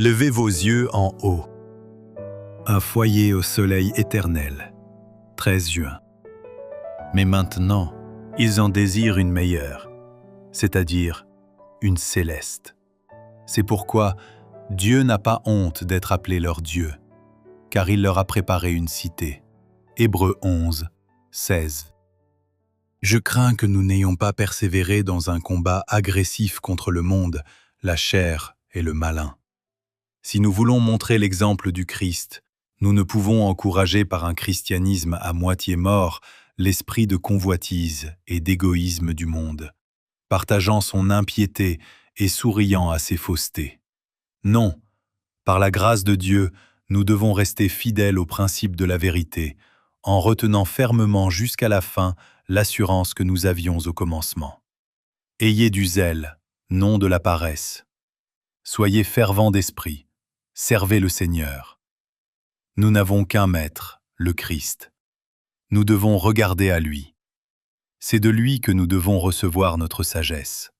Levez vos yeux en haut. Un foyer au soleil éternel. 13 juin. Mais maintenant, ils en désirent une meilleure, c'est-à-dire une céleste. C'est pourquoi Dieu n'a pas honte d'être appelé leur Dieu, car il leur a préparé une cité. Hébreux 11, 16. Je crains que nous n'ayons pas persévéré dans un combat agressif contre le monde, la chair et le malin. Si nous voulons montrer l'exemple du Christ, nous ne pouvons encourager par un christianisme à moitié mort l'esprit de convoitise et d'égoïsme du monde, partageant son impiété et souriant à ses faussetés. Non, par la grâce de Dieu, nous devons rester fidèles aux principes de la vérité, en retenant fermement jusqu'à la fin l'assurance que nous avions au commencement. Ayez du zèle, non de la paresse. Soyez fervents d'esprit, servez le Seigneur. Nous n'avons qu'un maître, le Christ. Nous devons regarder à lui. C'est de lui que nous devons recevoir notre sagesse.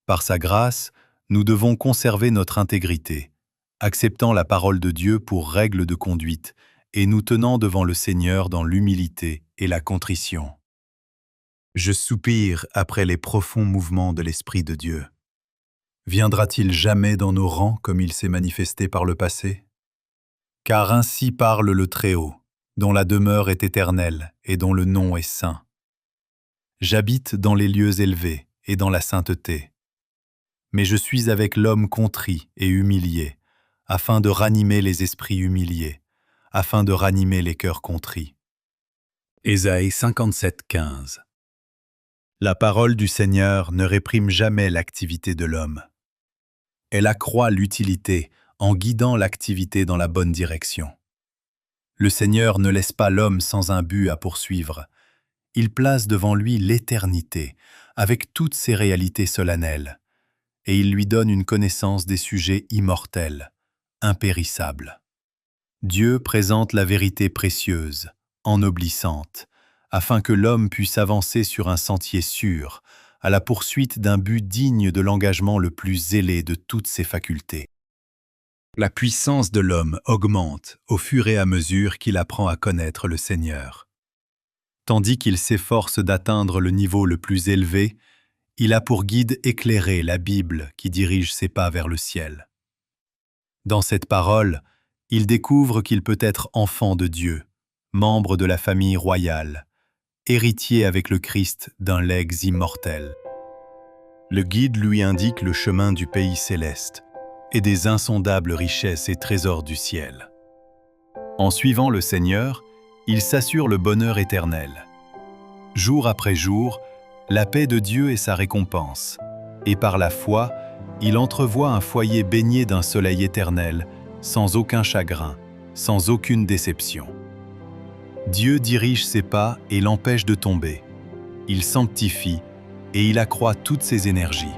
Par sa grâce, nous devons conserver notre intégrité, acceptant la parole de Dieu pour règle de conduite et nous tenant devant le Seigneur dans l'humilité et la contrition. Je soupire après les profonds mouvements de l'Esprit de Dieu. Viendra-t-il jamais dans nos rangs comme il s'est manifesté par le passé? Car ainsi parle le Très-Haut, dont la demeure est éternelle et dont le nom est saint. J'habite dans les lieux élevés et dans la sainteté. Mais je suis avec l'homme contrit et humilié, afin de ranimer les esprits humiliés, afin de ranimer les cœurs contrits. Ésaïe 57, 15. La parole du Seigneur ne réprime jamais l'activité de l'homme. Elle accroît l'utilité en guidant l'activité dans la bonne direction. Le Seigneur ne laisse pas l'homme sans un but à poursuivre. Il place devant lui l'éternité, avec toutes ses réalités solennelles, et il lui donne une connaissance des sujets immortels, impérissables. Dieu présente la vérité précieuse, ennoblissante, afin que l'homme puisse avancer sur un sentier sûr, à la poursuite d'un but digne de l'engagement le plus zélé de toutes ses facultés. La puissance de l'homme augmente au fur et à mesure qu'il apprend à connaître le Seigneur. Tandis qu'il s'efforce d'atteindre le niveau le plus élevé, il a pour guide éclairé la Bible qui dirige ses pas vers le ciel. Dans cette parole, il découvre qu'il peut être enfant de Dieu, membre de la famille royale, héritier avec le Christ d'un legs immortel. Le guide lui indique le chemin du pays céleste et des insondables richesses et trésors du ciel. En suivant le Seigneur, il s'assure le bonheur éternel. Jour après jour, la paix de Dieu est sa récompense, et par la foi, il entrevoit un foyer baigné d'un soleil éternel, sans aucun chagrin, sans aucune déception. Dieu dirige ses pas et l'empêche de tomber. Il sanctifie et il accroît toutes ses énergies.